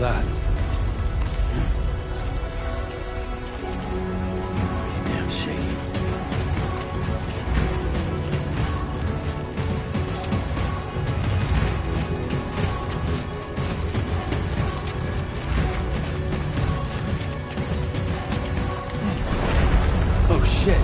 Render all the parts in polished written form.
that? Pretty damn shaky. Oh, shit.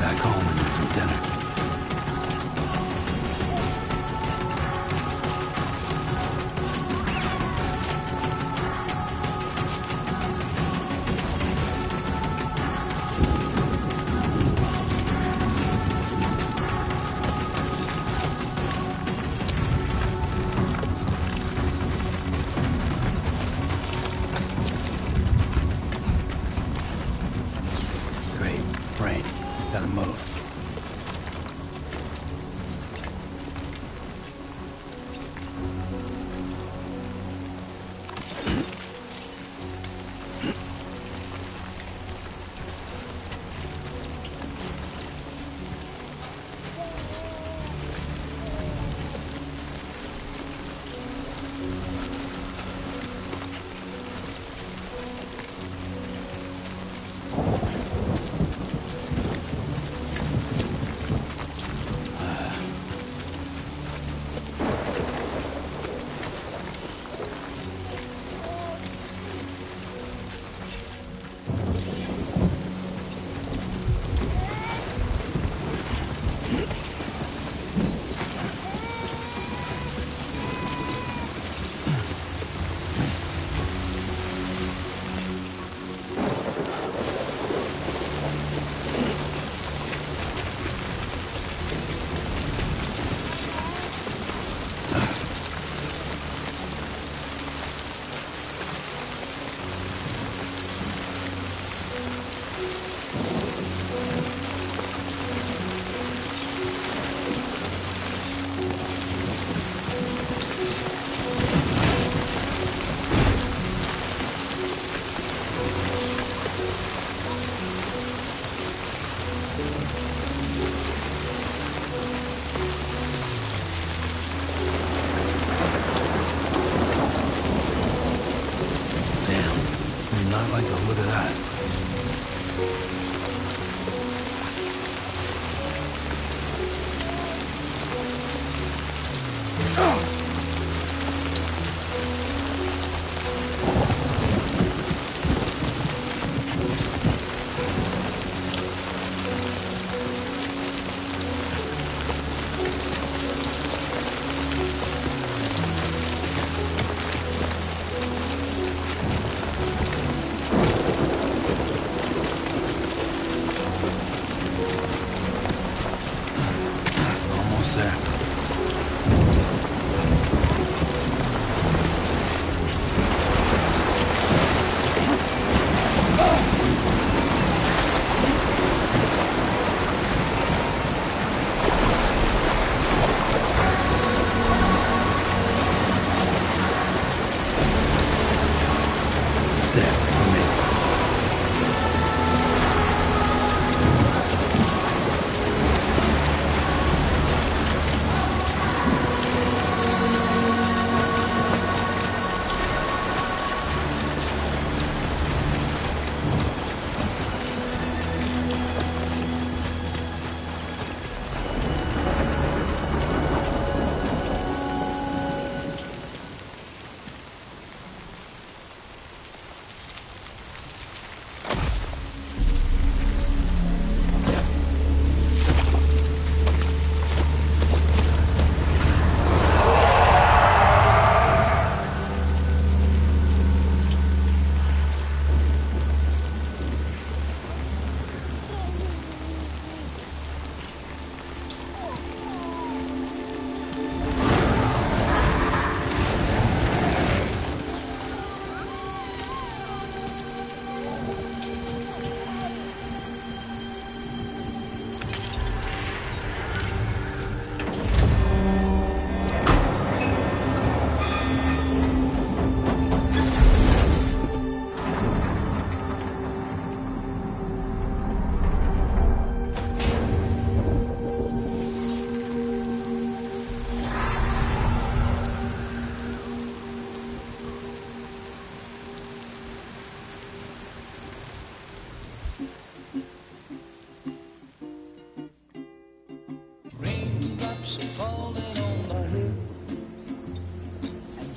Back home and eat some dinner. Great. Brain. Gotta move. Not like the look of that.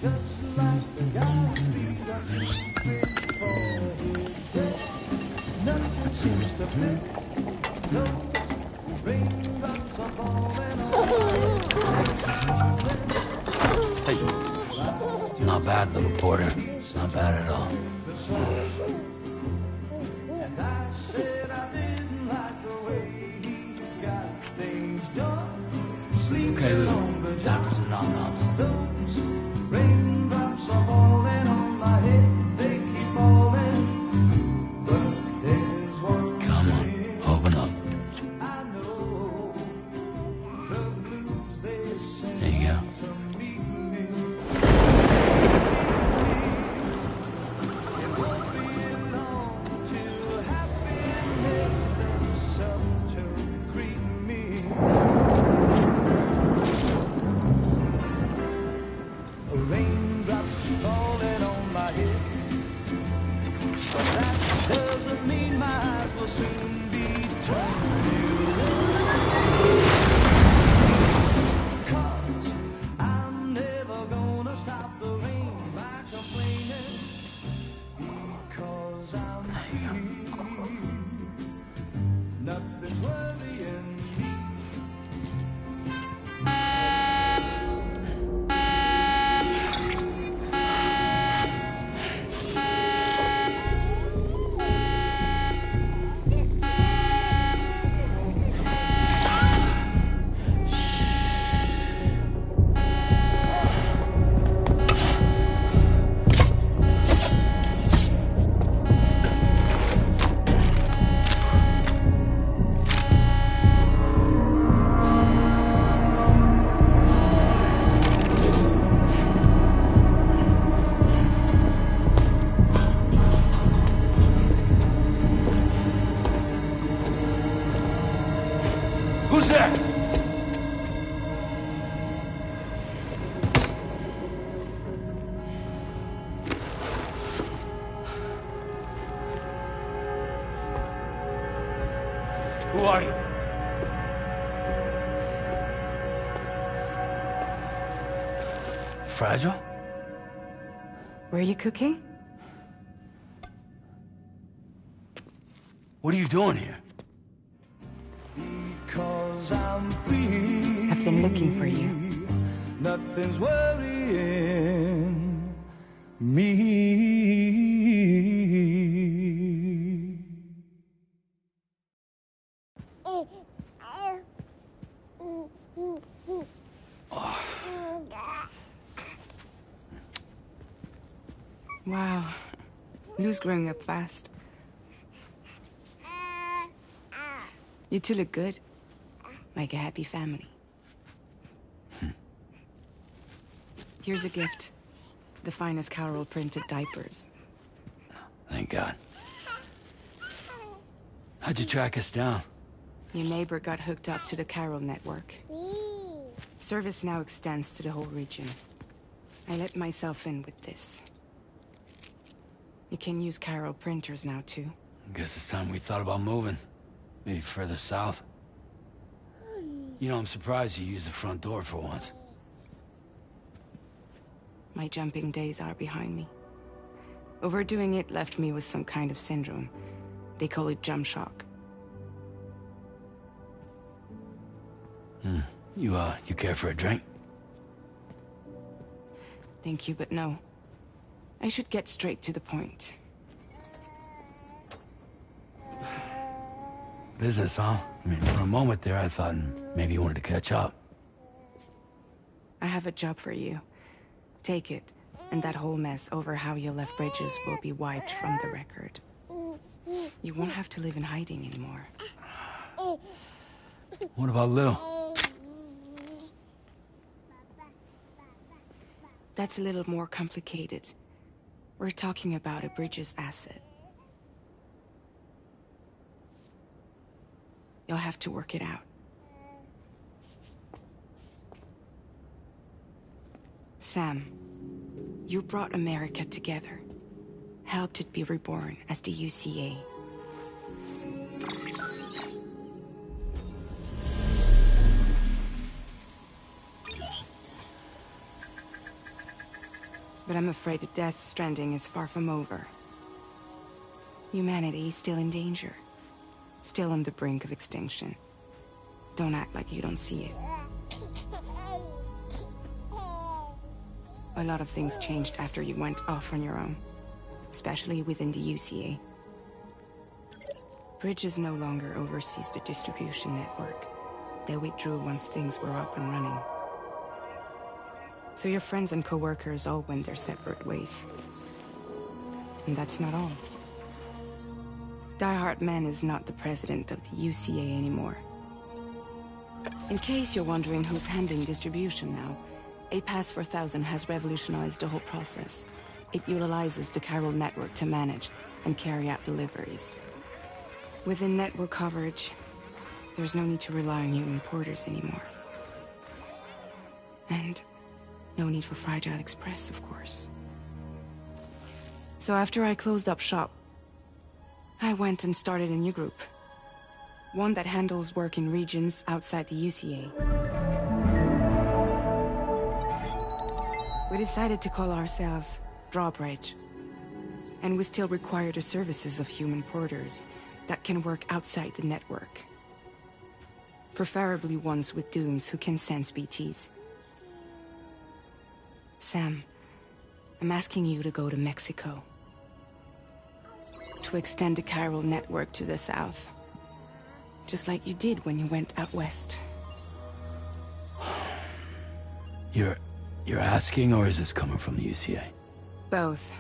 Hey. Not bad, little porter. Not bad at all. Okay, Lou. Time for some nom-noms. Raindrops are falling on my head, they keep falling. But there's one Come on, open up. I know, the blues they sing There you go. to meet me. It won't be long till happiness steps up to greet me. Raindrops falling on my head, but that doesn't mean my eyes will soon be turned to red. 'Cause I'm never gonna stop the rain by complaining, because I'm free. Nothing's worrying me. Who's there? Who are you? Fragile? Were you cooking? What are you doing here? Because I'm free. I've been looking for you. Nothing's worrying me. Wow. Lou's growing up fast. You two look good. Like a happy family. Here's a gift. The finest Carol printed diapers. Thank God. How'd you track us down? Your neighbor got hooked up to the Carol network. Service now extends to the whole region. I let myself in with this. You can use Carol printers now, too. Guess it's time we thought about moving. Maybe further south. You know, I'm surprised you used the front door for once. My jumping days are behind me. Overdoing it left me with some kind of syndrome. They call it jump shock. You care for a drink? Thank you, but no. I should get straight to the point. Business, huh? I mean, for a moment there, I thought maybe you wanted to catch up. I have a job for you. Take it, and that whole mess over how you left Bridges will be wiped from the record. You won't have to live in hiding anymore. What about Lou? That's a little more complicated. We're talking about a Bridges asset. You'll have to work it out. Sam, you brought America together. Helped it be reborn as the UCA. But I'm afraid the death Stranding is far from over. Humanity is still in danger. Still on the brink of extinction. Don't act like you don't see it. A lot of things changed after you went off on your own. Especially within the UCA. Bridges no longer oversees the distribution network. They withdrew once things were up and running. So your friends and co-workers all went their separate ways. And that's not all. Die Hard Man is not the president of the UCA anymore. In case you're wondering who's handling distribution now, A Pass 4000 has revolutionized the whole process. It utilizes the chiral network to manage and carry out deliveries. Within network coverage, there's no need to rely on human porters anymore. And no need for Fragile Express, of course. So after I closed up shop, I went and started a new group. One that handles work in regions outside the UCA. We decided to call ourselves Drawbridge. And we still require the services of human porters that can work outside the network. Preferably ones with dooms who can sense BTs. Sam, I'm asking you to go to Mexico. To extend the chiral network to the south. Just like you did when you went out west. You're asking, or is this coming from the UCA? Both.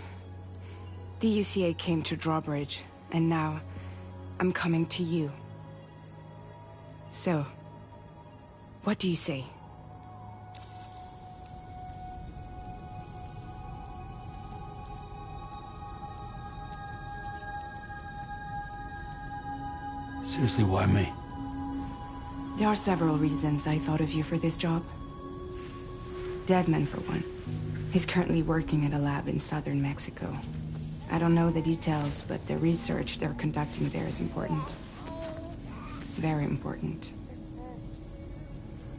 The UCA came to Drawbridge, and now I'm coming to you. So, what do you say? Seriously, why me? There are several reasons I thought of you for this job. Deadman, for one. He's currently working at a lab in southern Mexico. I don't know the details, but the research they're conducting there is important. Very important.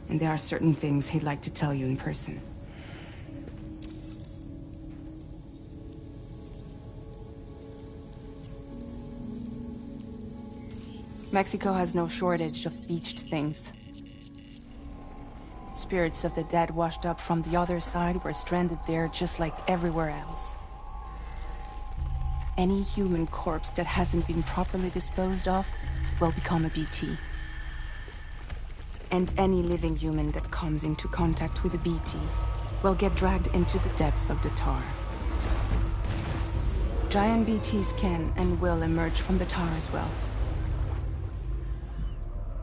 And there are certain things he'd like to tell you in person. Mexico has no shortage of beached things. Spirits of the dead washed up from the other side were stranded there just like everywhere else. Any human corpse that hasn't been properly disposed of will become a BT. And any living human that comes into contact with a BT will get dragged into the depths of the tar. Giant BTs can and will emerge from the tar as well.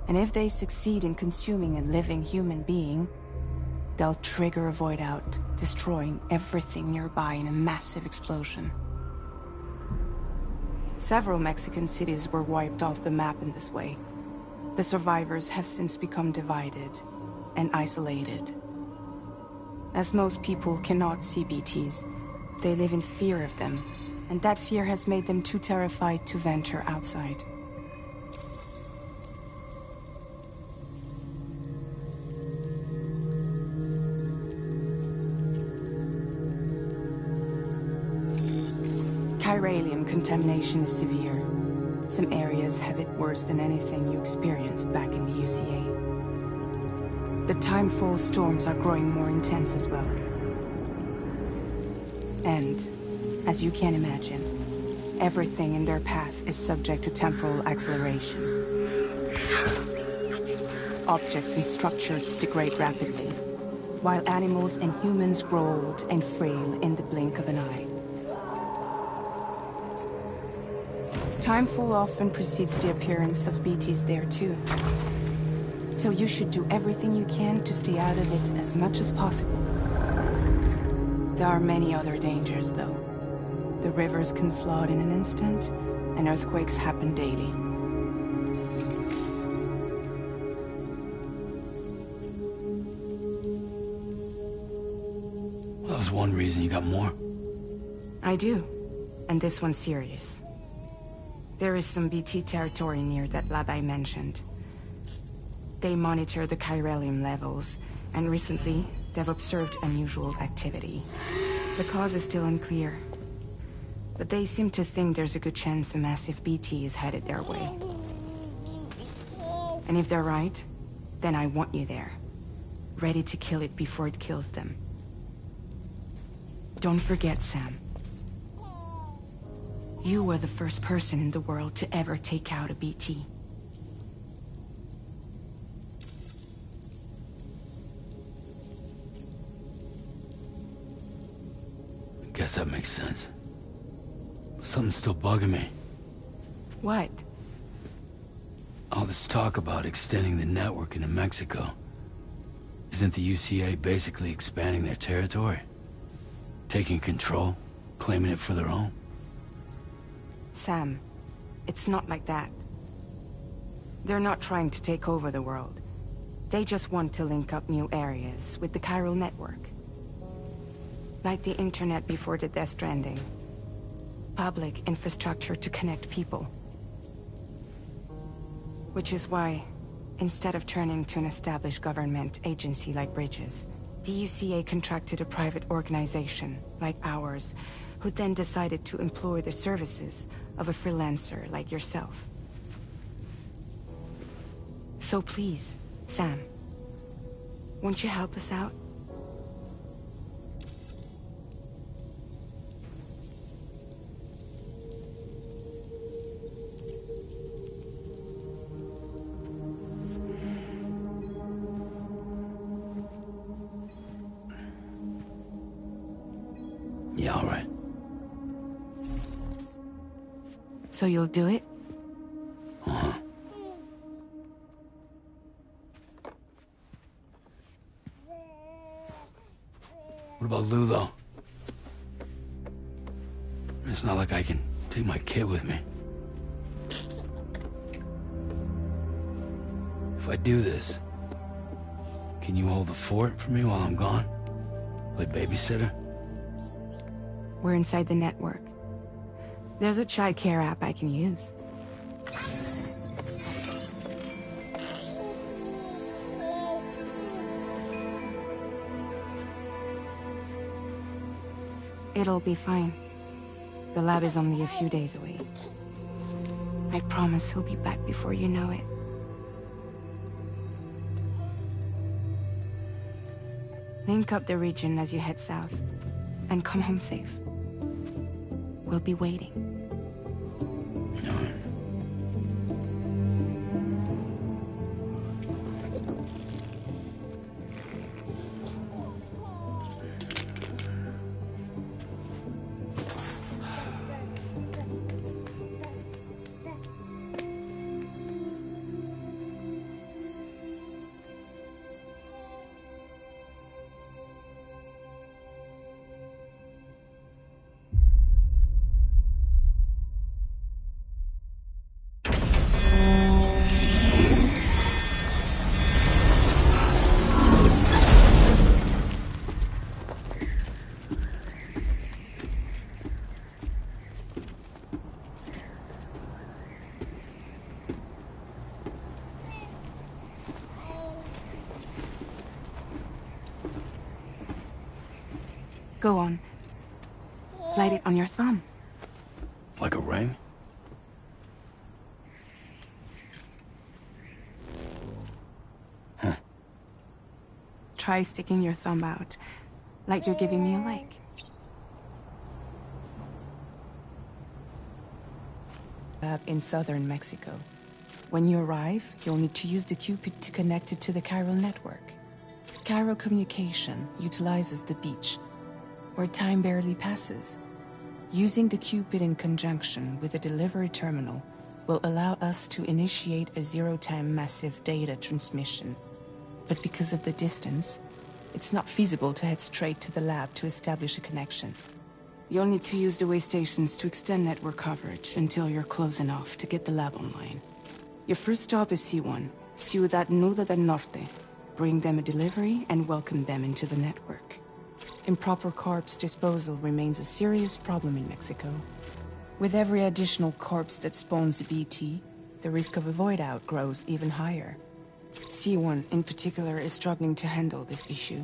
And if they succeed in consuming a living human being, they'll trigger a void out, destroying everything nearby in a massive explosion. Several Mexican cities were wiped off the map in this way. The survivors have since become divided and isolated. As most people cannot see BTs, they live in fear of them, and that fear has made them too terrified to venture outside. Chiralium contamination is severe. Some areas have it worse than anything you experienced back in the UCA. The timefall storms are growing more intense as well. And, as you can imagine, everything in their path is subject to temporal acceleration. Objects and structures degrade rapidly, while animals and humans grow old and frail in the blink of an eye. Timefall often precedes the appearance of BTs there too. So you should do everything you can to stay out of it as much as possible. There are many other dangers though. The rivers can flood in an instant, and earthquakes happen daily. Well, that was one reason. You got more? I do. And this one's serious. There is some BT territory near that lab I mentioned. They monitor the chiralium levels, and recently, they've observed unusual activity. The cause is still unclear, but they seem to think there's a good chance a massive BT is headed their way. And if they're right, then I want you there, ready to kill it before it kills them. Don't forget, Sam. You were the first person in the world to ever take out a BT. Guess that makes sense. But something's still bugging me. What? All this talk about extending the network into Mexico. Isn't the UCA basically expanding their territory? Taking control? Claiming it for their own? Sam, it's not like that. They're not trying to take over the world. They just want to link up new areas with the chiral network. Like the internet before the Death Stranding. Public infrastructure to connect people. Which is why, instead of turning to an established government agency like Bridges, the UCA contracted a private organization, like ours, who then decided to employ the services of a freelancer like yourself. So please, Sam, won't you help us out? Yeah, all right. So you'll do it? Uh-huh. What about Lou, though? It's not like I can take my kid with me. If I do this, can you hold the fort for me while I'm gone? Play babysitter? We're inside the network. There's a child care app I can use. It'll be fine. The lab is only a few days away. I promise he'll be back before you know it. Link up the region as you head south, and come home safe. We'll be waiting. All right. Go on. Slide it on your thumb. Like a ring? Huh. Try sticking your thumb out, like you're giving me a like. In southern Mexico. When you arrive, you'll need to use the Cupid to connect it to the chiral network. Chiral communication utilizes the beach, where time barely passes. Using the Cupid in conjunction with a delivery terminal will allow us to initiate a zero-time massive data transmission. But because of the distance, it's not feasible to head straight to the lab to establish a connection. You'll need to use the way stations to extend network coverage until you're close enough to get the lab online. Your first stop is C1, Ciudad Nuda del Norte. Bring them a delivery and welcome them into the network. Improper corpse disposal remains a serious problem in Mexico. With every additional corpse that spawns a BT, the risk of a void out grows even higher. C1 in particular is struggling to handle this issue.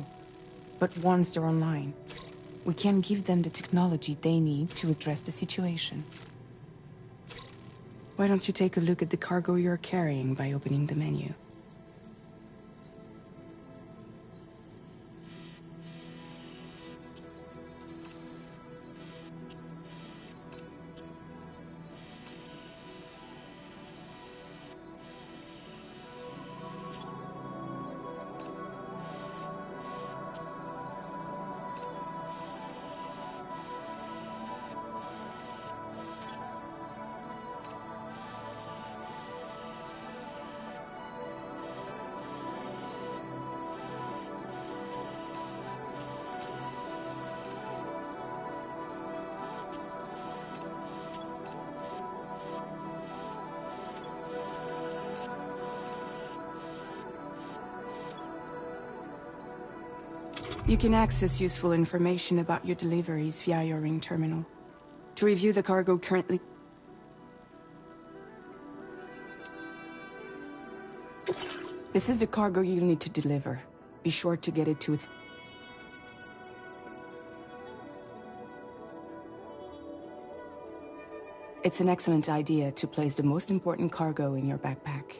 But once they're online, We can give them the technology they need to address the situation. Why don't you take a look at the cargo you're carrying by opening the menu? You can access useful information about your deliveries via your ring terminal. To review the cargo currently... This is the cargo you'll need to deliver. Be sure to get it to its... It's an excellent idea to place the most important cargo in your backpack.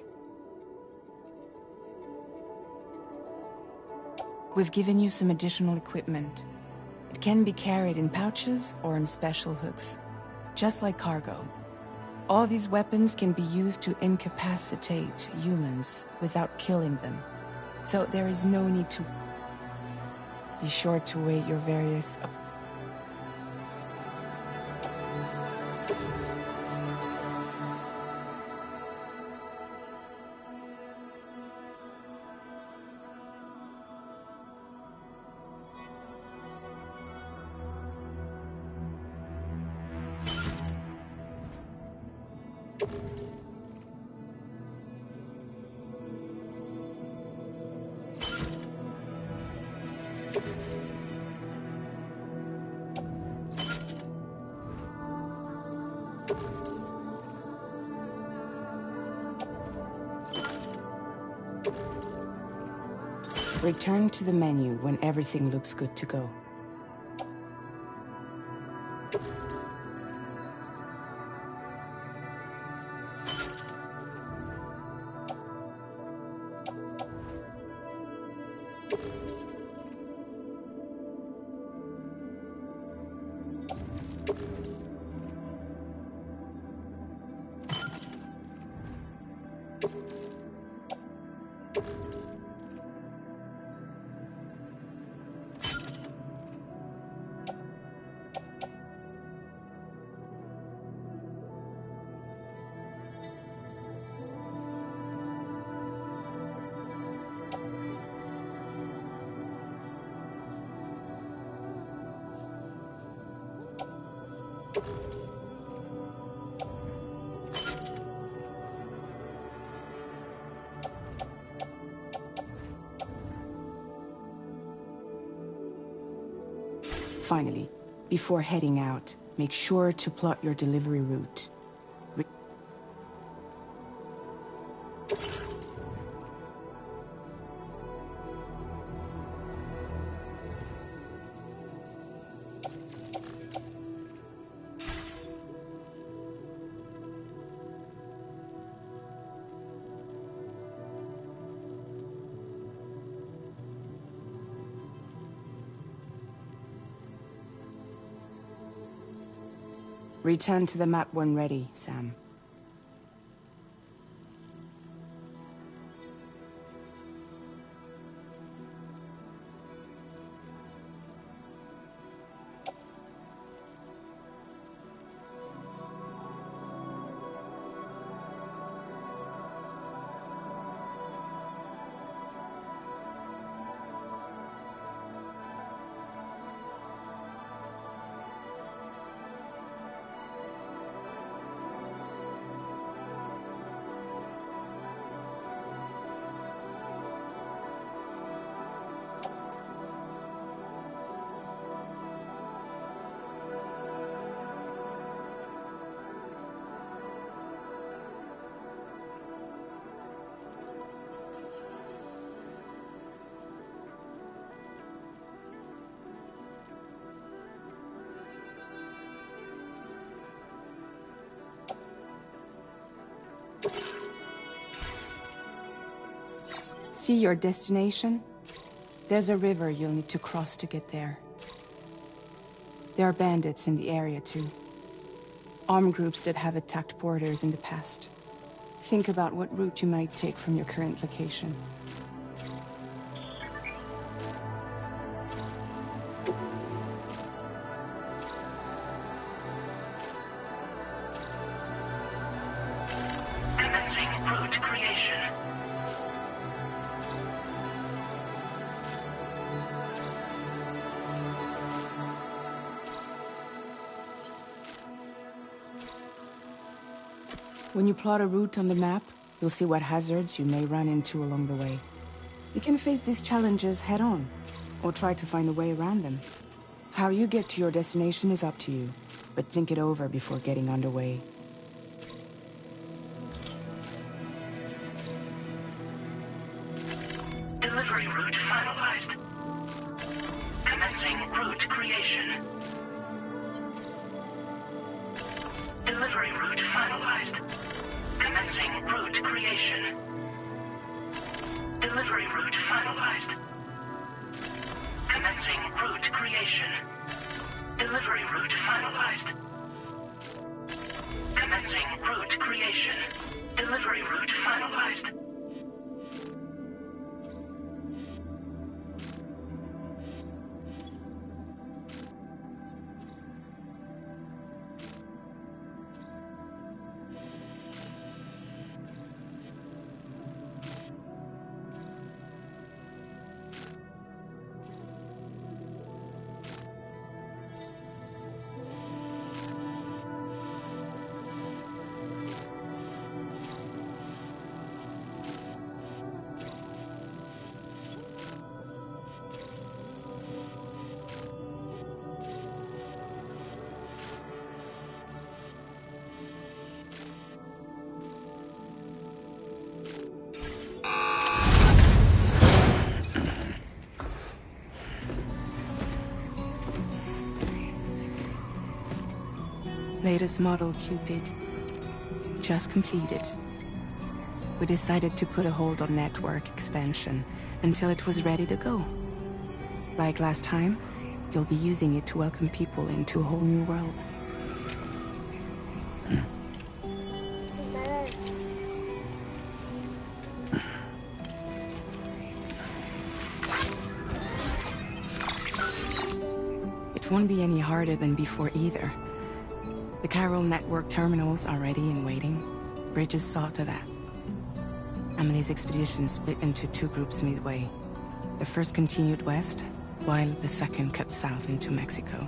We've given you some additional equipment. It can be carried in pouches or in special hooks, just like cargo. All these weapons can be used to incapacitate humans without killing them. So there is no need to... Be sure to weigh your various... Return to the menu when everything looks good to go. Finally, before heading out, make sure to plot your delivery route. Return to the map when ready, Sam. See your destination? There's a river you'll need to cross to get there. There are bandits in the area too. Armed groups that have attacked borders in the past. Think about what route you might take from your current location. Commencing route creation. When you plot a route on the map, you'll see what hazards you may run into along the way. You can face these challenges head-on, or try to find a way around them. How you get to your destination is up to you, but think it over before getting underway. Delivery route finalized. Commencing route creation. Delivery route finalized. Commencing route creation. Delivery route finalized. Commencing route creation. Delivery route finalized. Commencing route creation. Delivery route finalized. Latest model Cupid. Just completed. We decided to put a hold on network expansion until it was ready to go. Like last time, you'll be using it to welcome people into a whole new world. It won't be any harder than before either. The Chiral network terminals are ready and waiting. Bridges saw to that. Emily's expedition split into two groups midway. The first continued west, while the second cut south into Mexico.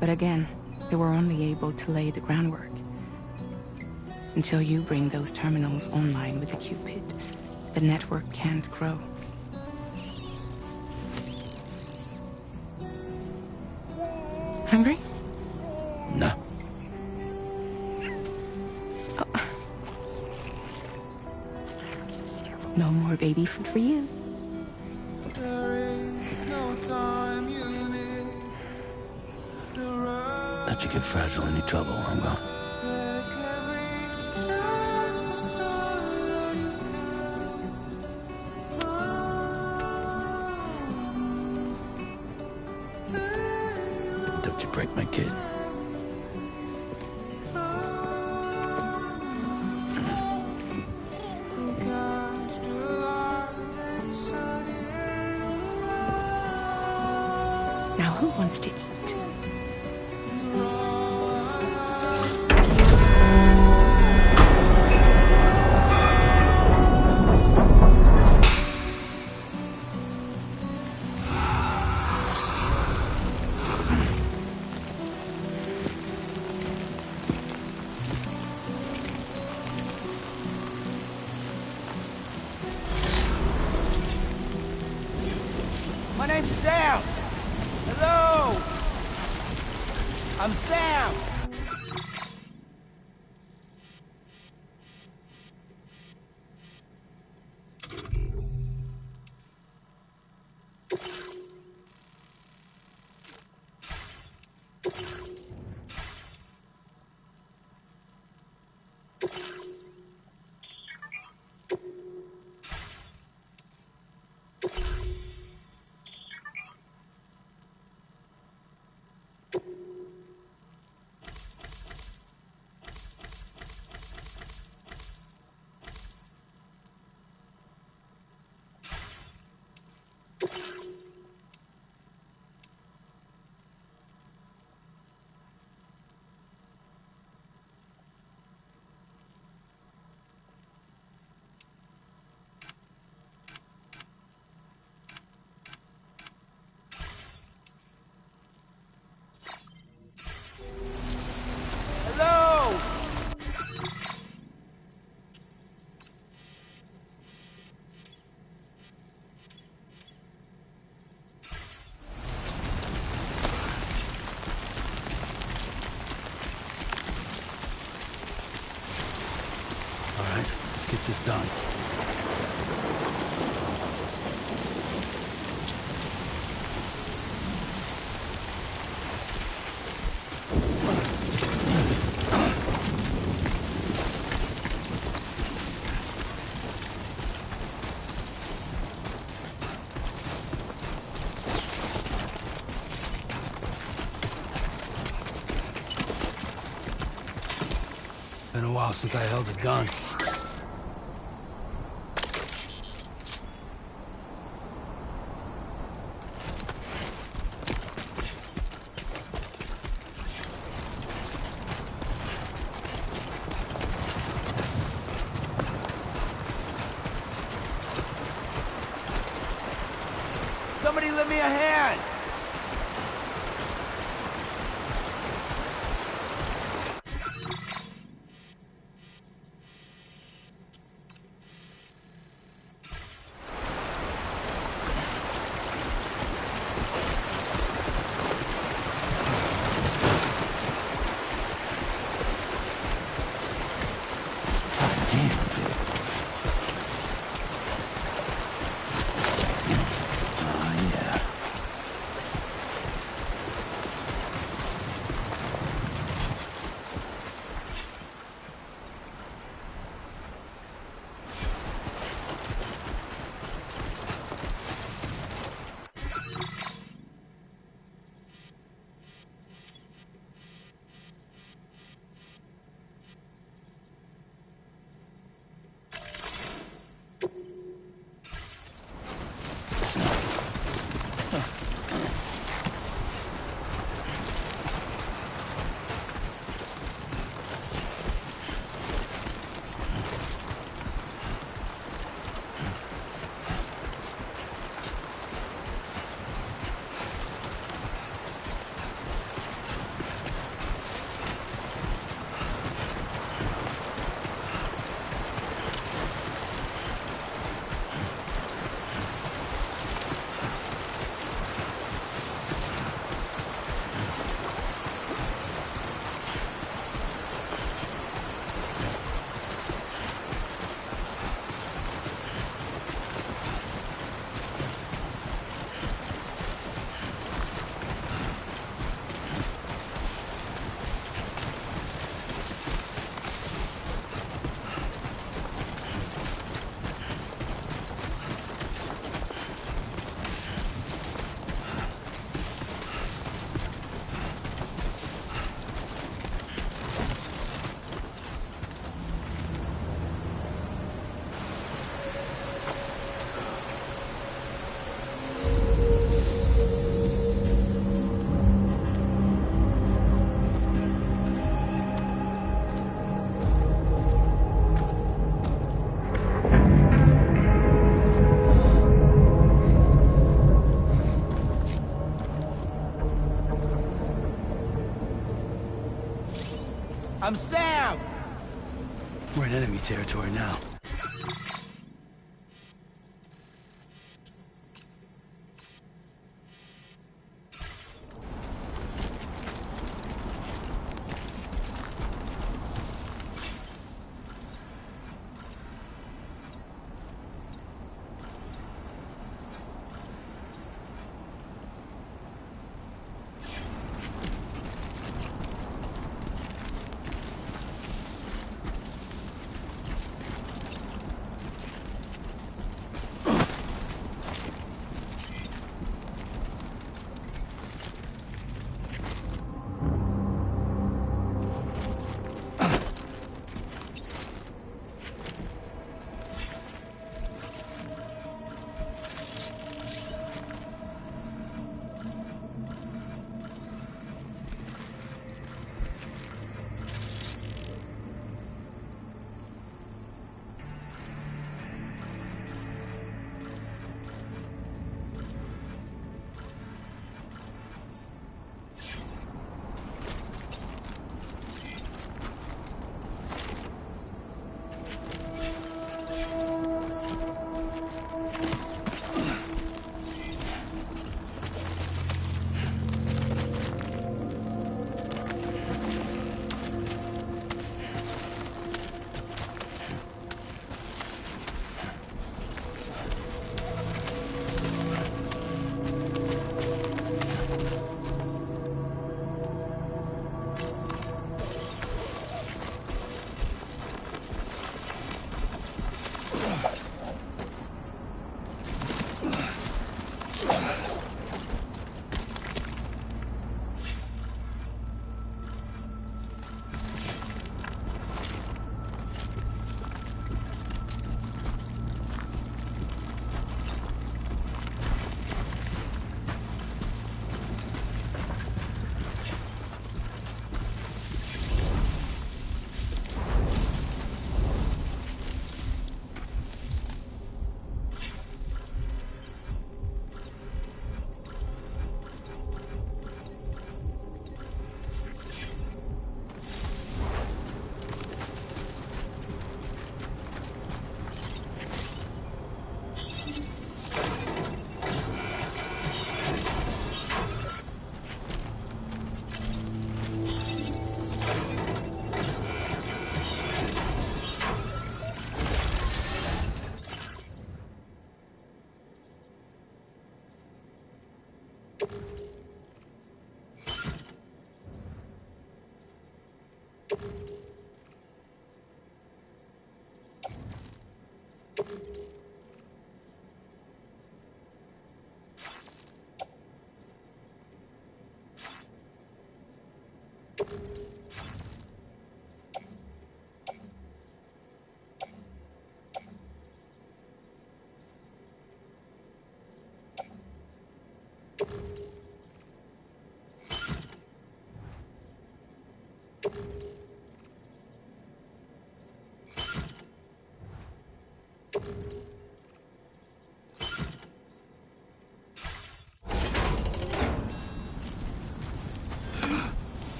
But again, they were only able to lay the groundwork. Until you bring those terminals online with the Cupid, the network can't grow. Hungry? No. Oh. No more baby food for you. Let you get fragile any trouble, I'm gone. Don't you break my kid. Now who wants to eat? My name's Sam. Hello. I'm Sam. Hello! All right, let's get this done. Been a while since I held a gun. Somebody lend me a hand! I'm Sam! We're in enemy territory now.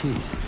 teeth.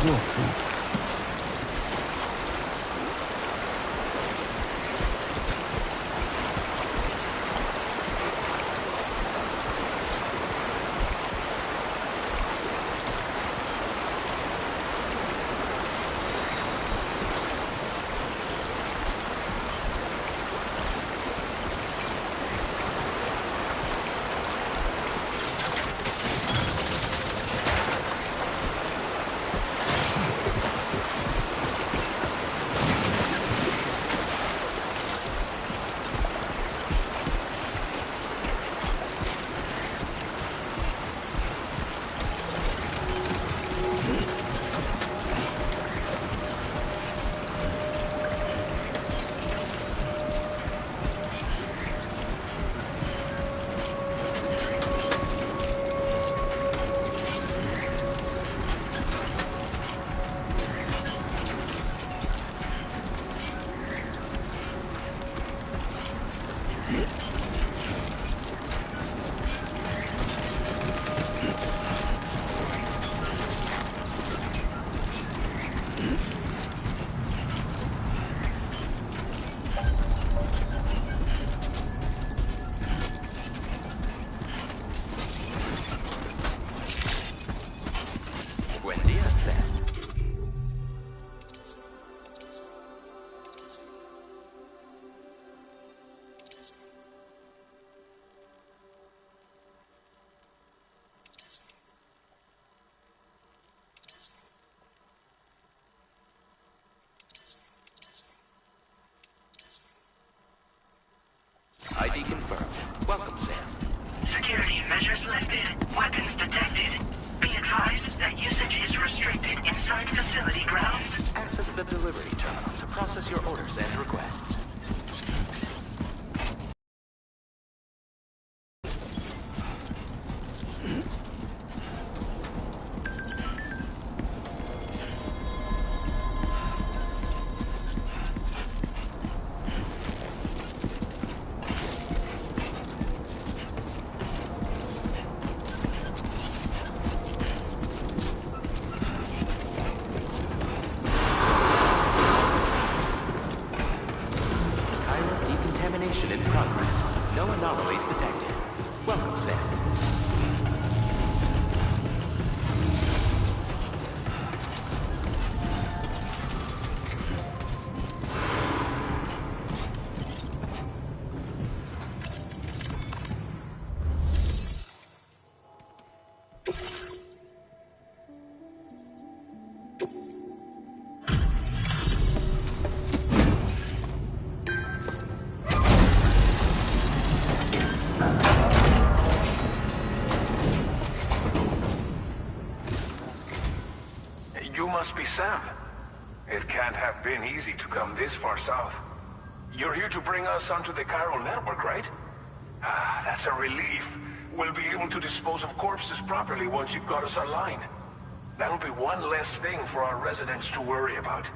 cool. ID confirmed. Welcome, Sam. Security measures lifted. Weapons detected. Be advised that usage is restricted inside facility grounds. Access the delivery terminal to process your orders and requests. Decontamination in progress. No anomalies detected. Welcome, Sam. You must be Sam. It can't have been easy to come this far south. You're here to bring us onto the chiral network, right? Ah, that's a relief. We'll be able to dispose of corpses properly once you've got us online. That'll be one less thing for our residents to worry about.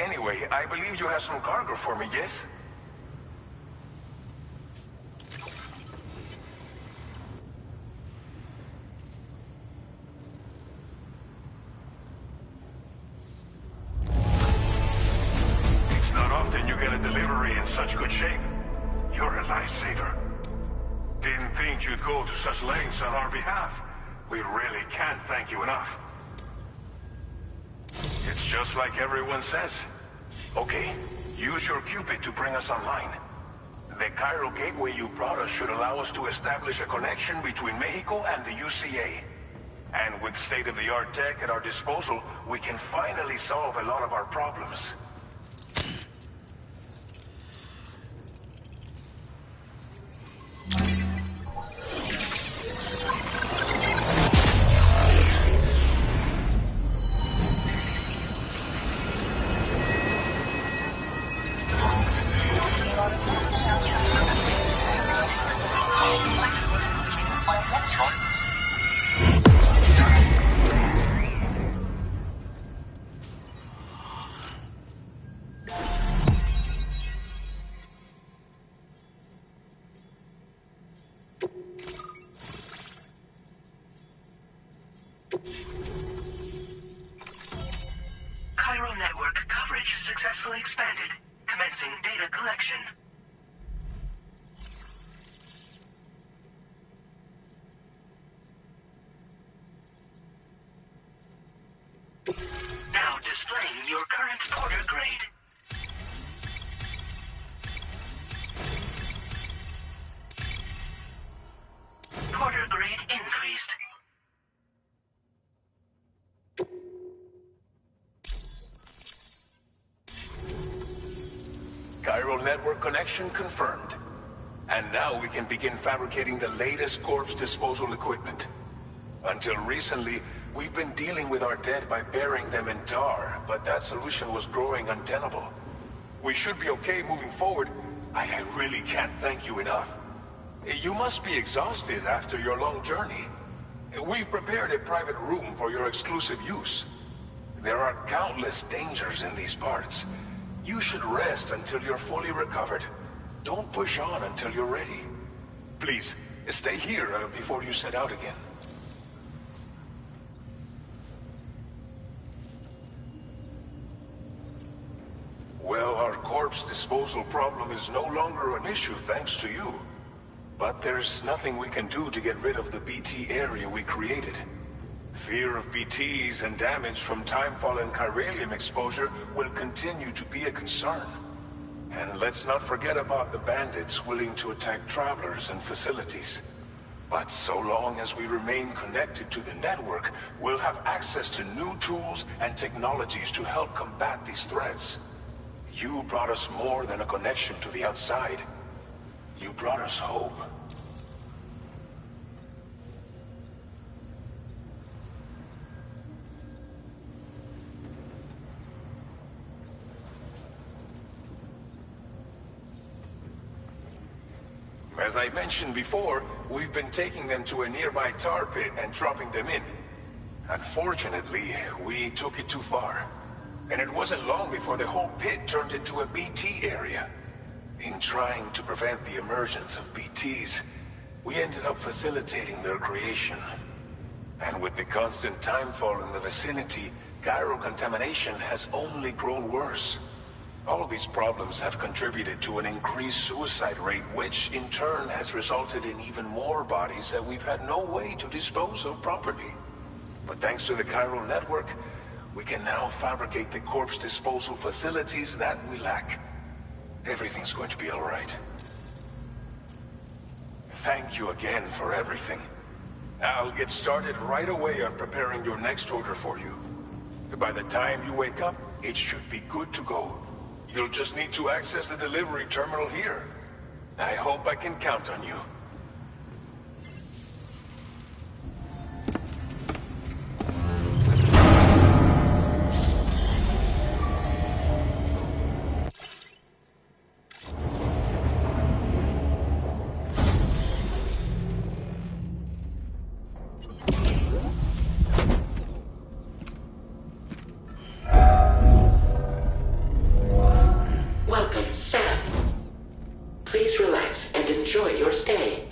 Anyway, I believe you have some cargo for me, yes? It's not often you get a delivery in such good shape. You're a lifesaver. Didn't think you'd go to such lengths on our behalf. We really can't thank you enough. It's just like everyone says. Okay, use your Cupid to bring us online. The chiral gateway you brought us should allow us to establish a connection between Mexico and the UCA. And with state-of-the-art tech at our disposal, we can finally solve a lot of our problems. usage successfully expanded. Commencing data collection. Now displaying your current porter grade. Porter grade increased. Chiral network connection confirmed. And now we can begin fabricating the latest corpse disposal equipment. Until recently, we've been dealing with our dead by burying them in tar, but that solution was growing untenable. We should be okay moving forward. I really can't thank you enough. You must be exhausted after your long journey. We've prepared a private room for your exclusive use. There are countless dangers in these parts. You should rest until you're fully recovered. Don't push on until you're ready. Please, stay here before you set out again. Well, our corpse disposal problem is no longer an issue thanks to you. But there's nothing we can do to get rid of the BT area we created. Fear of BTs and damage from timefall and chiralium exposure will continue to be a concern. And let's not forget about the bandits willing to attack travelers and facilities. But so long as we remain connected to the network, we'll have access to new tools and technologies to help combat these threats. You brought us more than a connection to the outside. You brought us hope. As I mentioned before, we've been taking them to a nearby tar pit and dropping them in. Unfortunately, we took it too far. And it wasn't long before the whole pit turned into a BT area. In trying to prevent the emergence of BTs, we ended up facilitating their creation. And with the constant timefall in the vicinity, chiral contamination has only grown worse. All these problems have contributed to an increased suicide rate, which in turn has resulted in even more bodies that we've had no way to dispose of properly. But thanks to the chiral network, we can now fabricate the corpse disposal facilities that we lack. Everything's going to be all right. Thank you again for everything. I'll get started right away on preparing your next order for you. By the time you wake up, it should be good to go. You'll just need to access the delivery terminal here. I hope I can count on you. Enjoy your stay.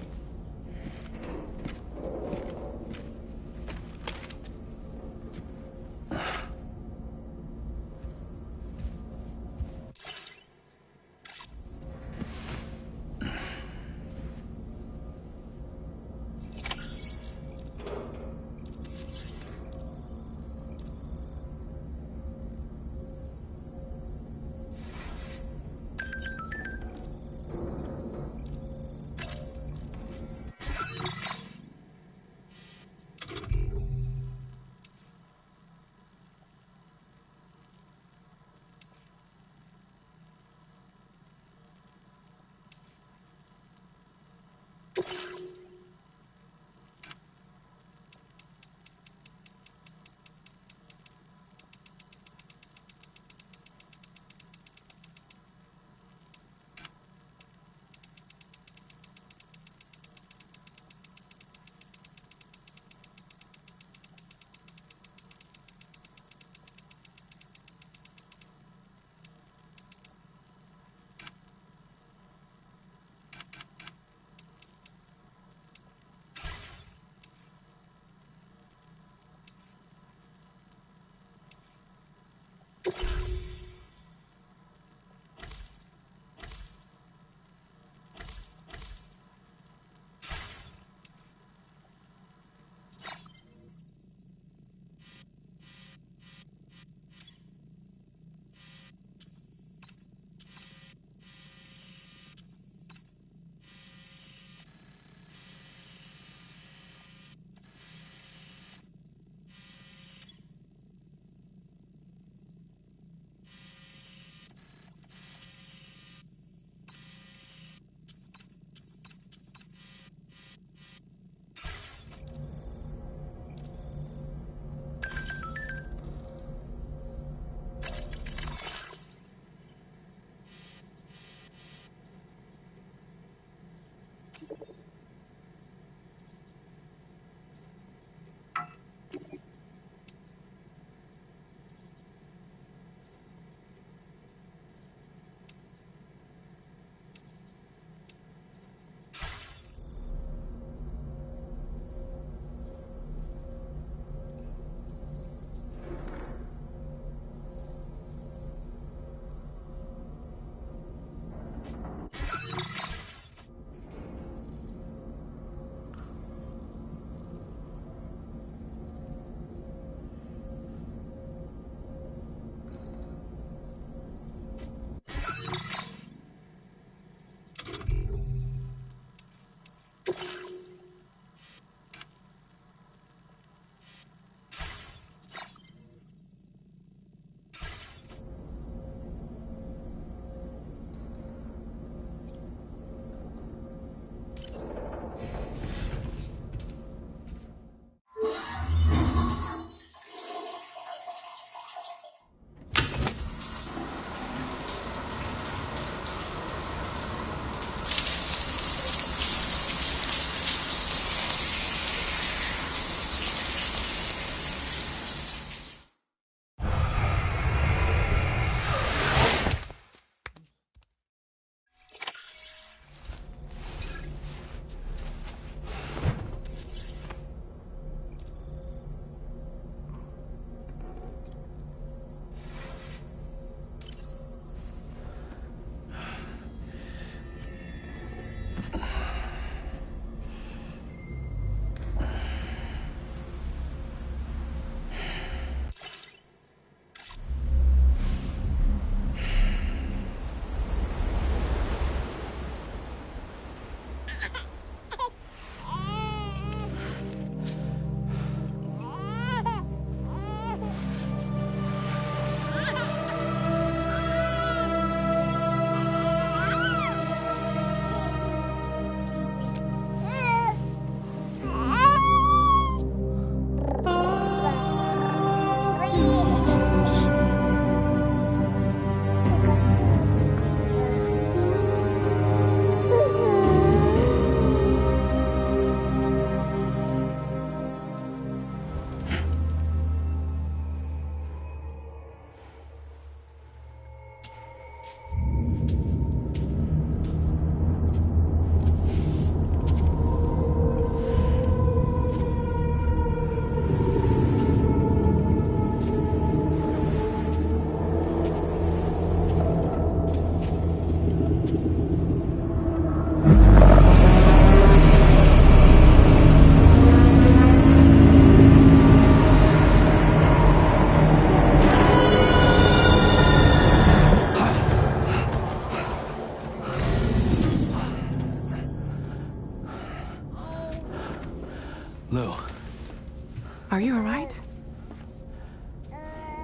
Are you alright?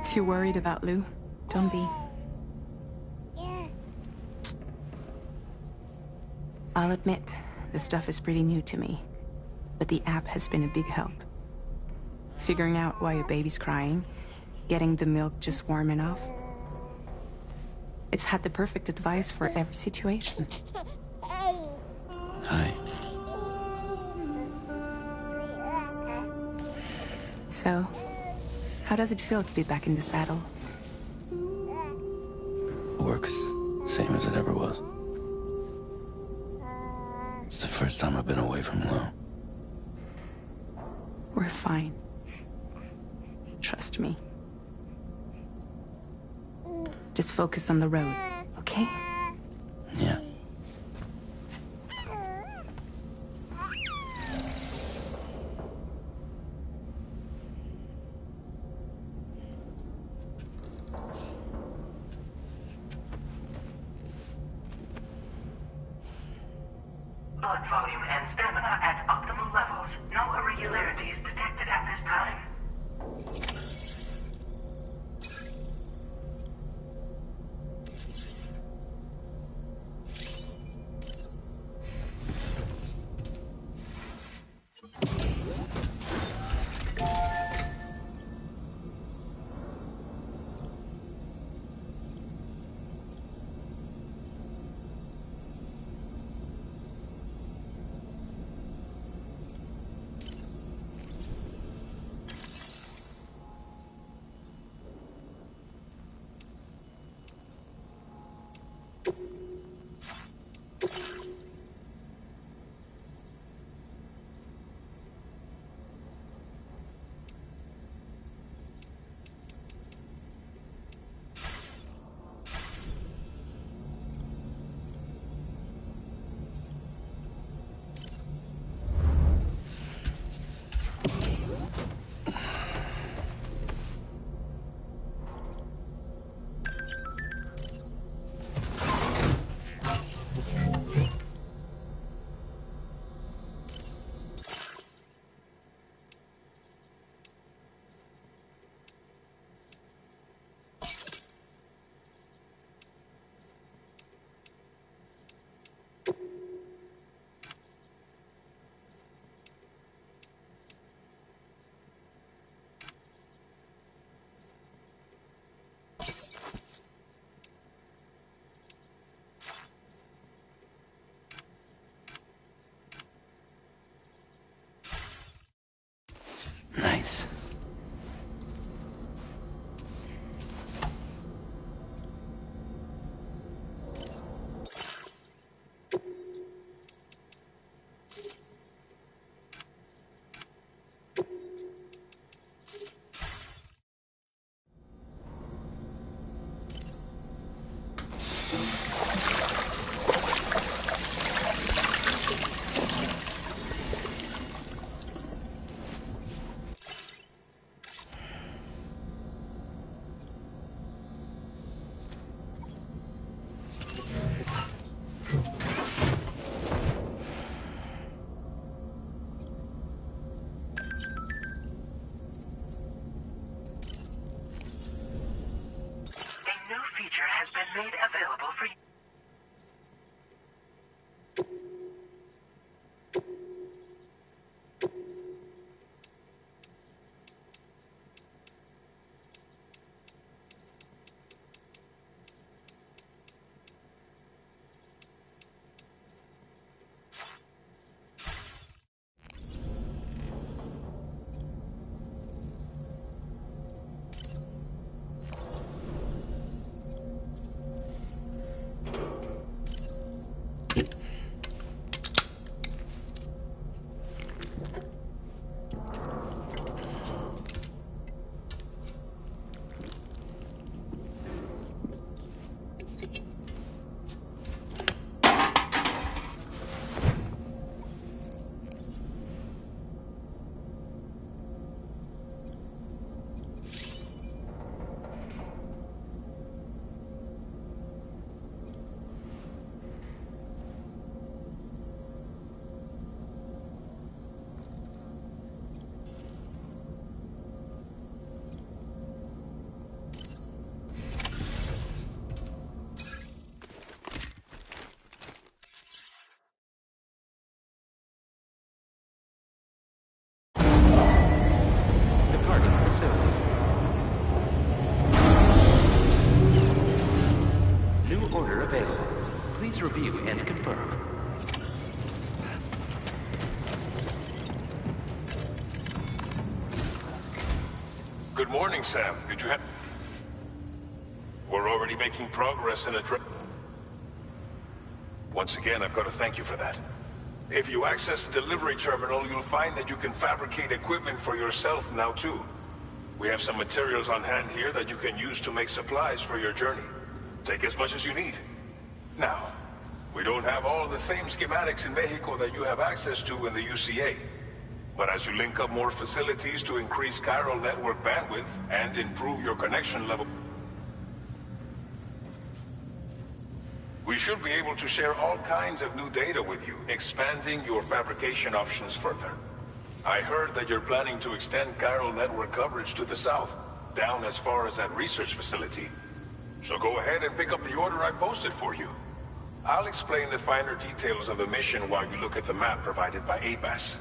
If you're worried about Lou, don't be. I'll admit, the stuff is pretty new to me, but the app has been a big help. Figuring out why a baby's crying, getting the milk just warm enough. It's had the perfect advice for every situation. Hi. So, how does it feel to be back in the saddle? Works same as it ever was. It's the first time I've been away from Lou. We're fine. Trust me. Just focus on the road, okay? Yeah. Blood volume and stamina at optimal levels. No irregularities detected at this time. Nice. A new feature has been made available for you. review and confirm. Good morning, Sam. Did you have... We're already making progress in a Once again, I've got to thank you for that. If you access the delivery terminal, you'll find that you can fabricate equipment for yourself now, too. We have some materials on hand here that you can use to make supplies for your journey. Take as much as you need. Now, we don't have all the same schematics in Mexico that you have access to in the UCA. But as you link up more facilities to increase chiral network bandwidth and improve your connection level, we should be able to share all kinds of new data with you, expanding your fabrication options further. I heard that you're planning to extend chiral network coverage to the south, down as far as that research facility. So go ahead and pick up the order I posted for you. I'll explain the finer details of the mission while you look at the map provided by ABAS.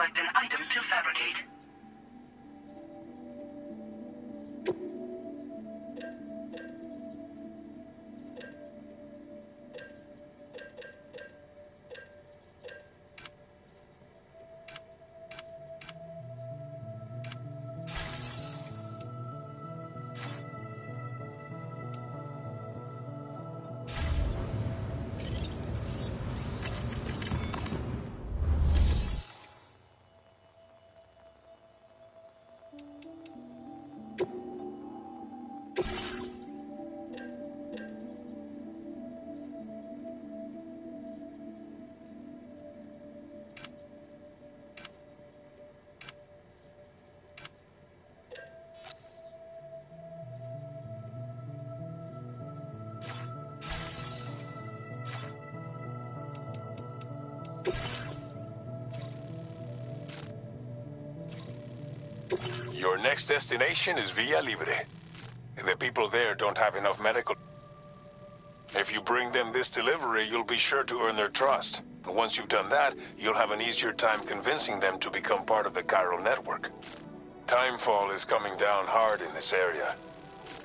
select an item to fabricate. Your next destination is Villa Libre. The people there don't have enough medical. If you bring them this delivery, you'll be sure to earn their trust. And once you've done that, you'll have an easier time convincing them to become part of the chiral network. Timefall is coming down hard in this area.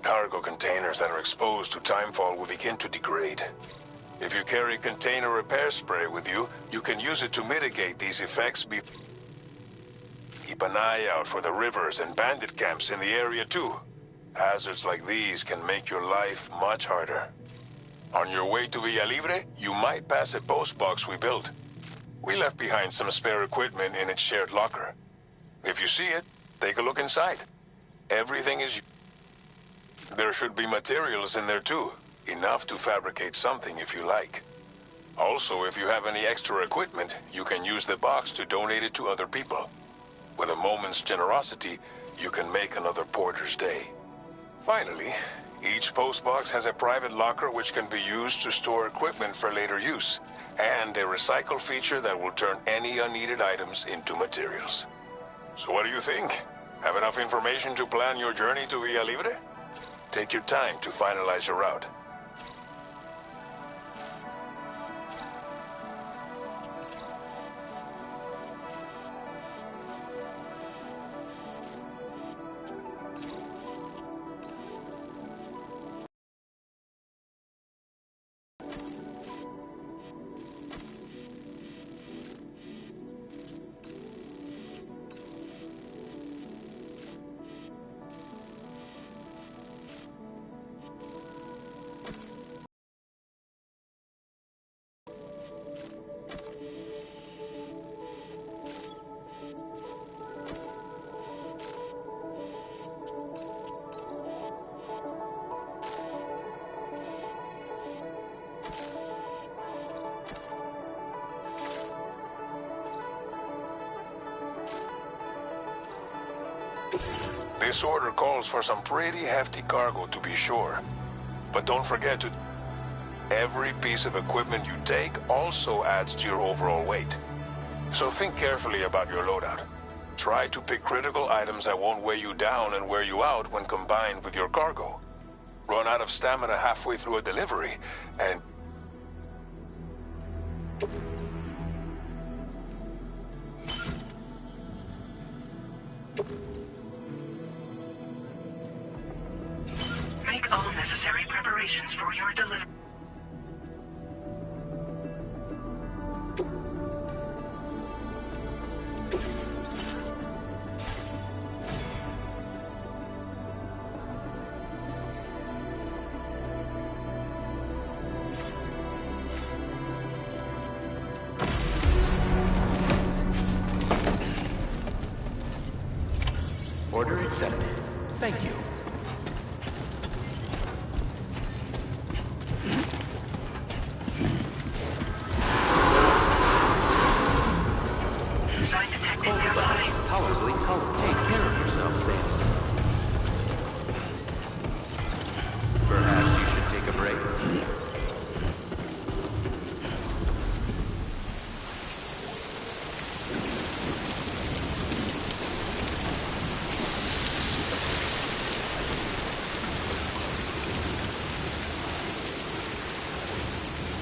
Cargo containers that are exposed to timefall will begin to degrade. If you carry container repair spray with you, you can use it to mitigate these effects. Keep an eye out for the rivers and bandit camps in the area too. Hazards like these can make your life much harder. On your way to Villa Libre, you might pass a post box we built. We left behind some spare equipment in its shared locker. If you see it, take a look inside. Everything is... There should be materials in there too. Enough to fabricate something if you like. Also, if you have any extra equipment, you can use the box to donate it to other people. With a moment's generosity, you can make another porter's day. Finally, each postbox has a private locker which can be used to store equipment for later use, and a recycle feature that will turn any unneeded items into materials. So what do you think? Have enough information to plan your journey to Villa Libre? Take your time to finalize your route. This order calls for some pretty hefty cargo to be sure. But don't forget to... Every piece of equipment you take also adds to your overall weight. So think carefully about your loadout. Try to pick critical items that won't weigh you down and wear you out when combined with your cargo. Run out of stamina halfway through a delivery, and... Make all necessary preparations for your delivery. Order accepted. Thank you. Sign detected nearby. Power bleed color. Take care of yourself, Sam. Perhaps you should take a break.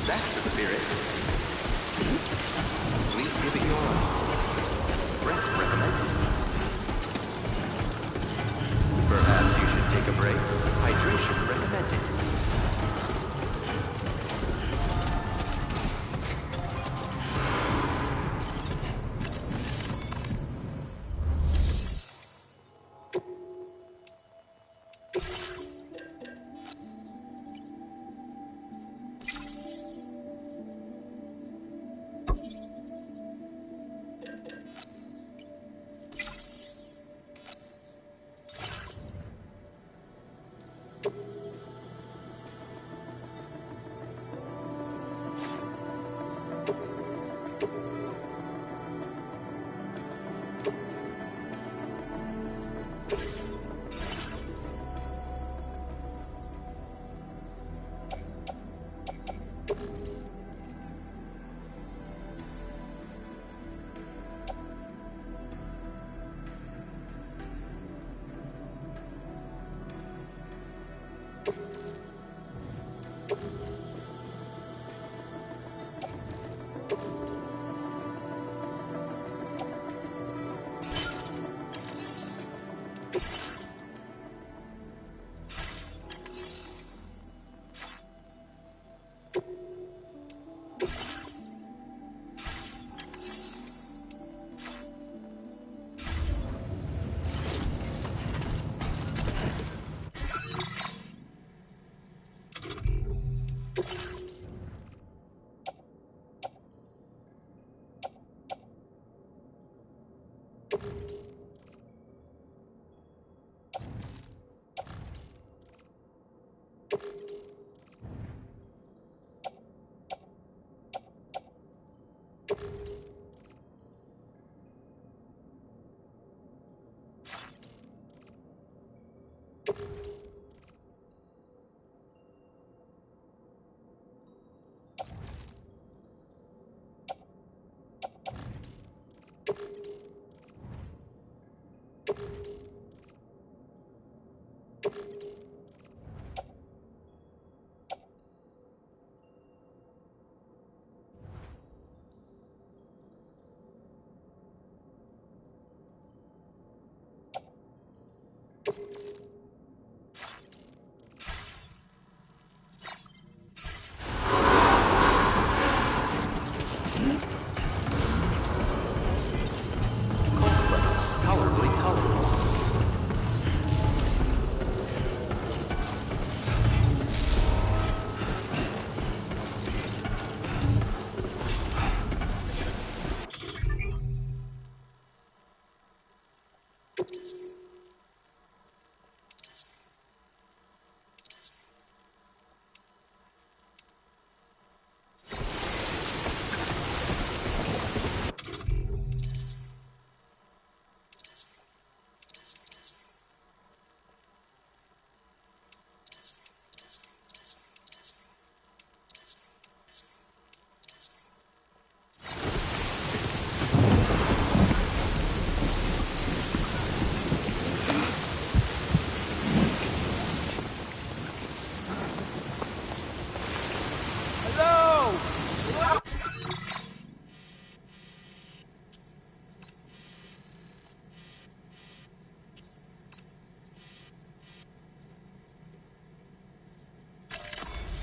That's the spirit. Please give it your all.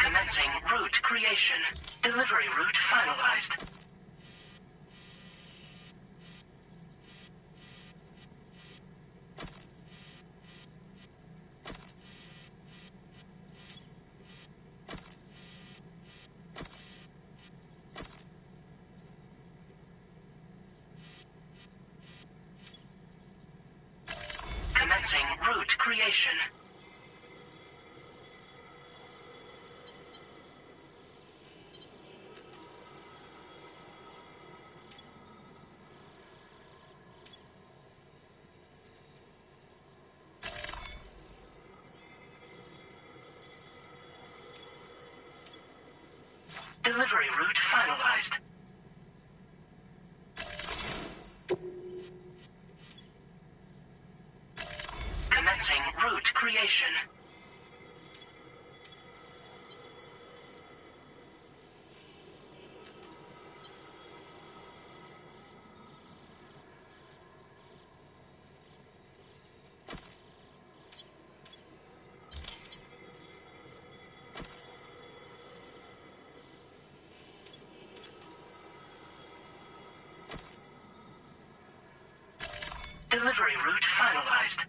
Commencing route creation. Delivery route finalized. Commencing route creation. Delivery route finalized. Commencing route creation. Delivery route finalized.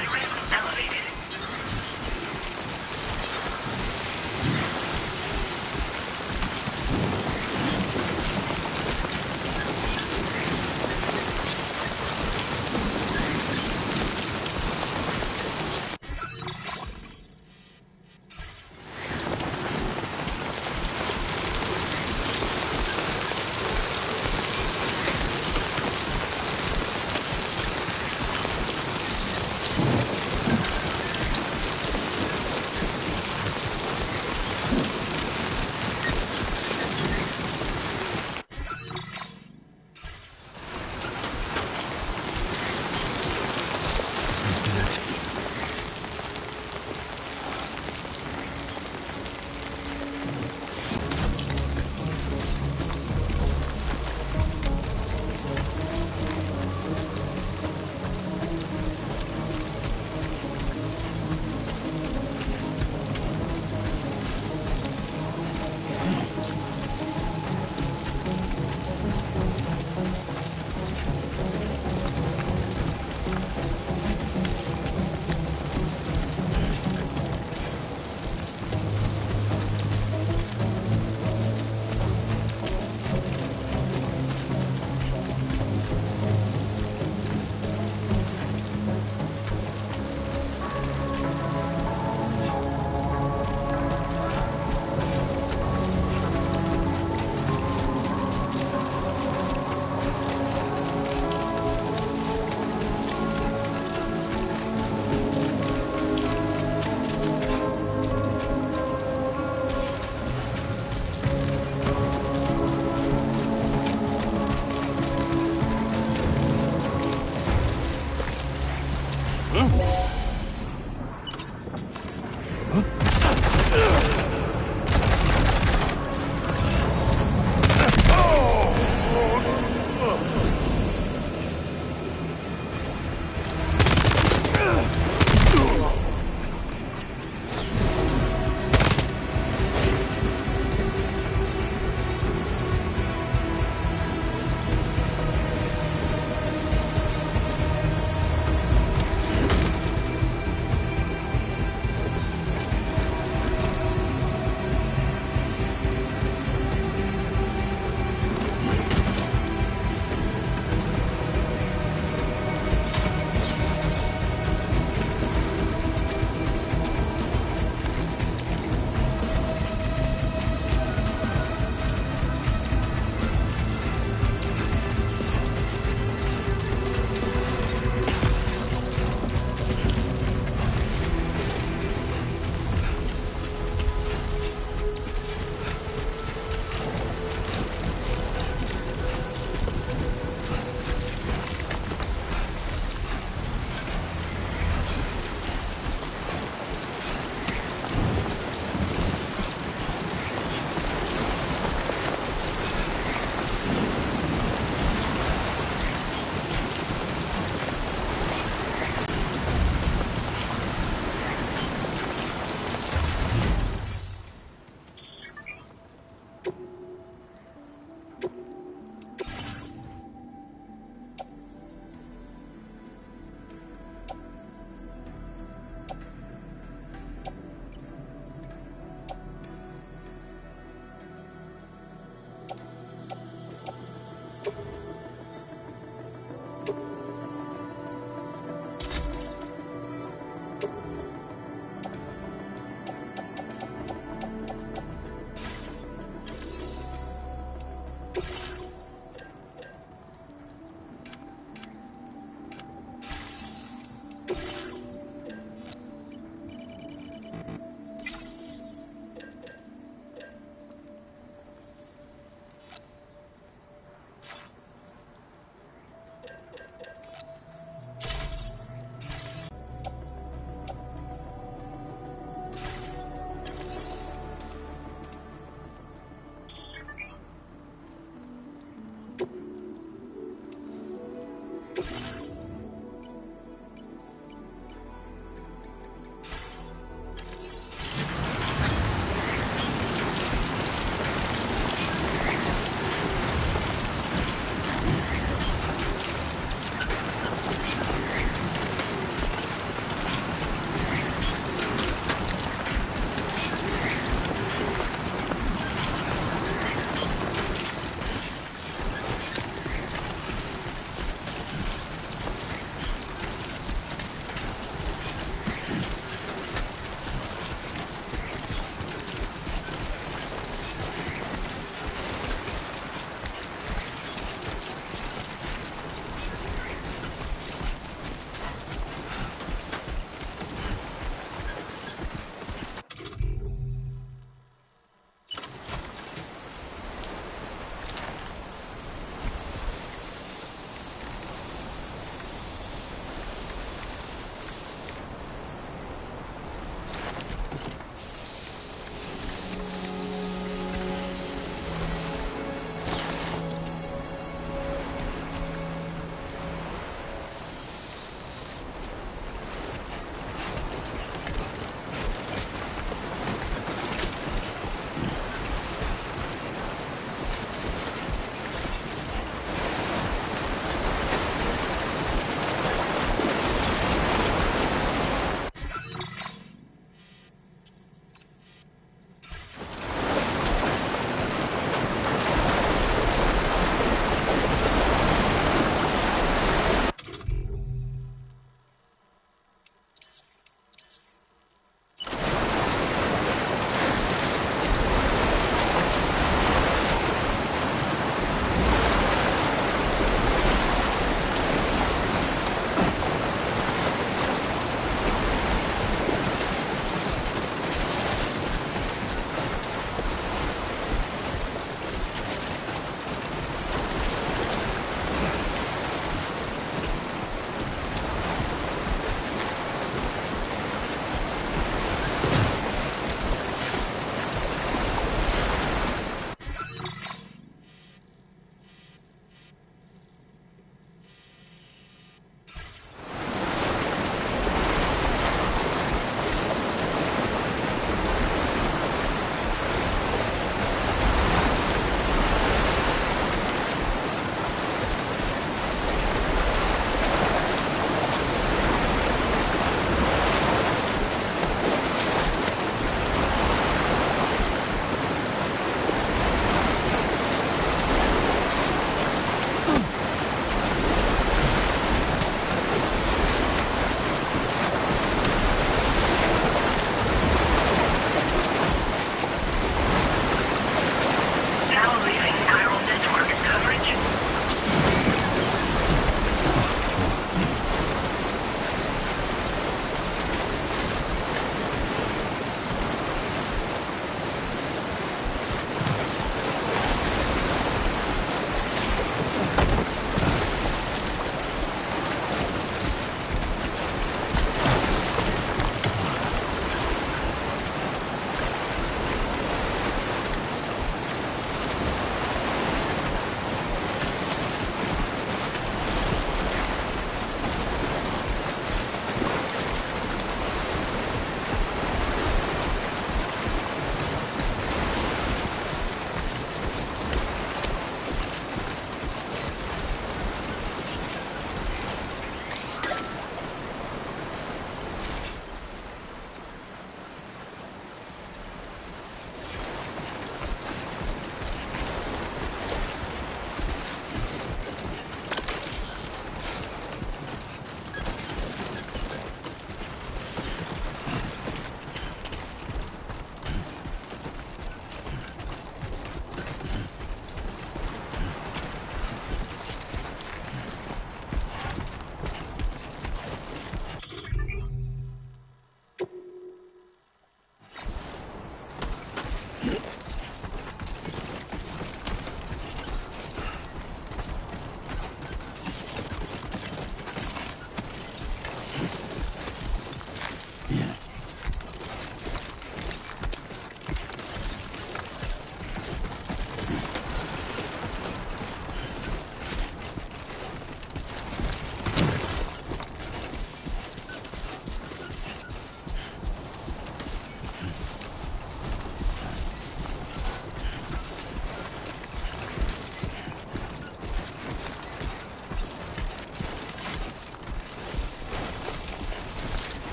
supply risk elevated.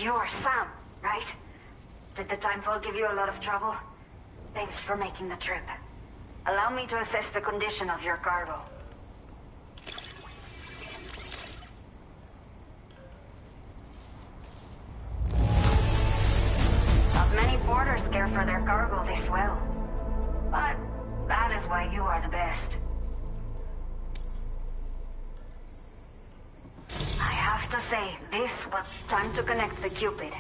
You're Sam, right? Did the timefall give you a lot of trouble? Thanks for making the trip. Allow me to assess the condition of your cargo. Not many porters care for their cargo this well. But that is why you are the best. I have to say, this was time to connect the Cupid.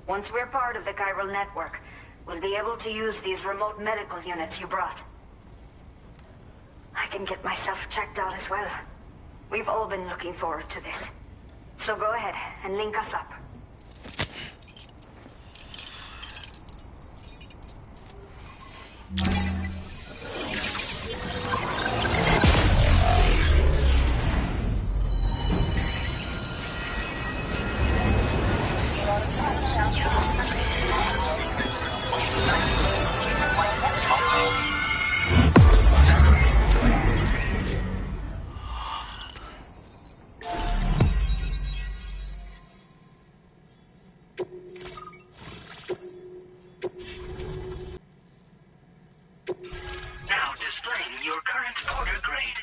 Once we're part of the chiral network, we'll be able to use these remote medical units you brought. I can get myself checked out as well. We've all been looking forward to this. So go ahead and link us up. Now displaying your current order grade.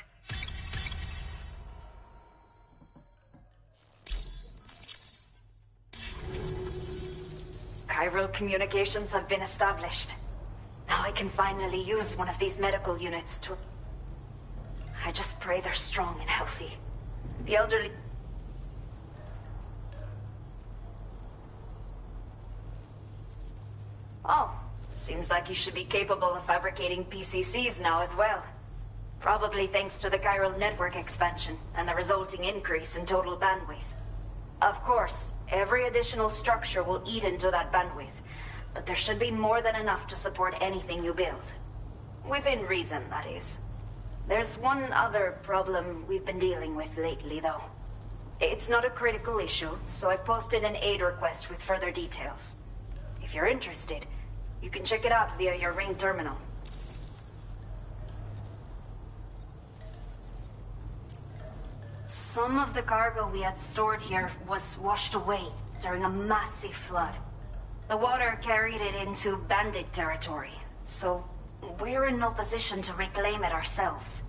Chiral communications have been established. Now I can finally use one of these medical units to... I just pray they're strong and healthy. The elderly... Oh, seems like you should be capable of fabricating PCCs now as well. Probably thanks to the chiral network expansion and the resulting increase in total bandwidth. Of course, every additional structure will eat into that bandwidth, but there should be more than enough to support anything you build. Within reason, that is. There's one other problem we've been dealing with lately, though. It's not a critical issue, so I've posted an aid request with further details. If you're interested, you can check it out via your ring terminal. Some of the cargo we had stored here was washed away during a massive flood. The water carried it into bandit territory, so we're in no position to reclaim it ourselves.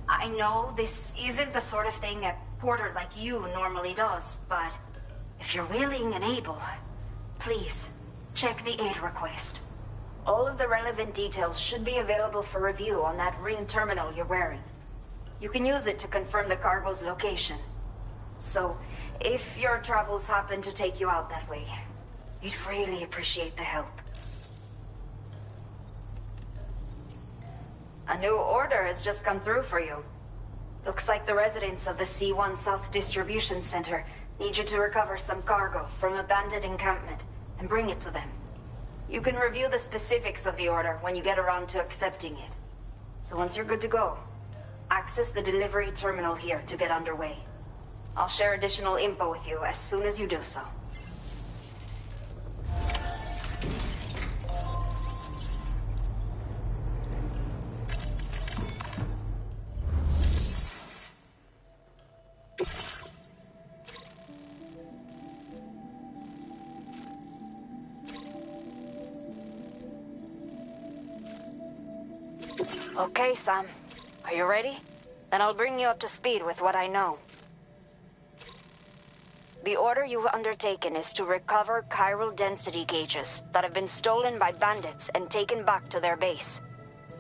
I know this isn't the sort of thing a porter like you normally does, but if you're willing and able, please, check the aid request. All of the relevant details should be available for review on that ring terminal you're wearing. You can use it to confirm the cargo's location. So, if your travels happen to take you out that way, we'd really appreciate the help. A new order has just come through for you. Looks like the residents of the C1 South Distribution Center need you to recover some cargo from a bandit encampment and bring it to them. You can review the specifics of the order when you get around to accepting it. So once you're good to go, access the delivery terminal here to get underway. I'll share additional info with you as soon as you do so. Okay, Sam. Are you ready? Then I'll bring you up to speed with what I know. The order you've undertaken is to recover chiral density gauges that have been stolen by bandits and taken back to their base.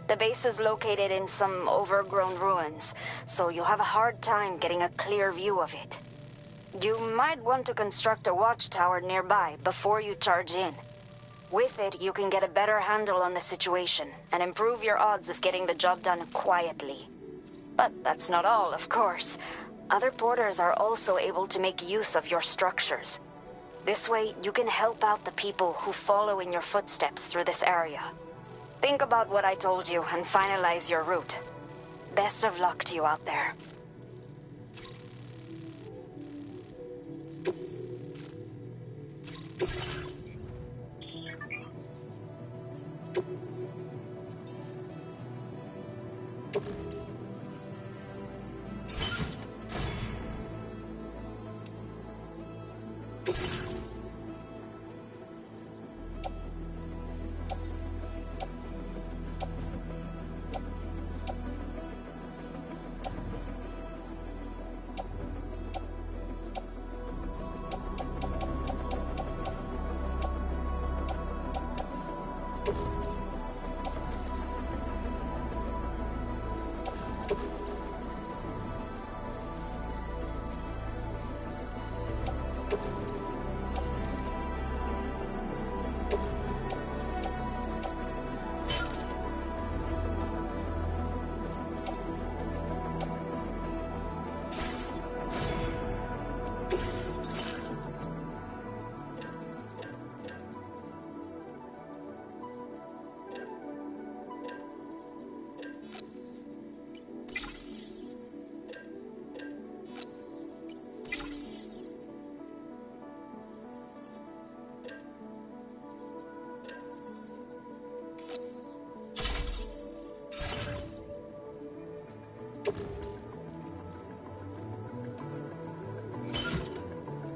The base is located in some overgrown ruins, so you'll have a hard time getting a clear view of it. You might want to construct a watchtower nearby before you charge in. With it, you can get a better handle on the situation and improve your odds of getting the job done quietly. But that's not all, of course. Other porters are also able to make use of your structures. This way, you can help out the people who follow in your footsteps through this area. Think about what I told you and finalize your route. Best of luck to you out there.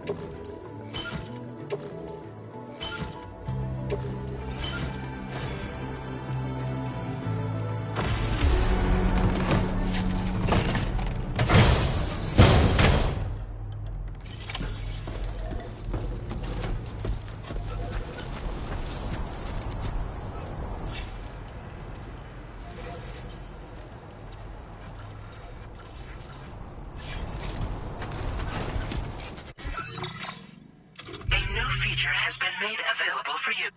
A new feature has been made available for you.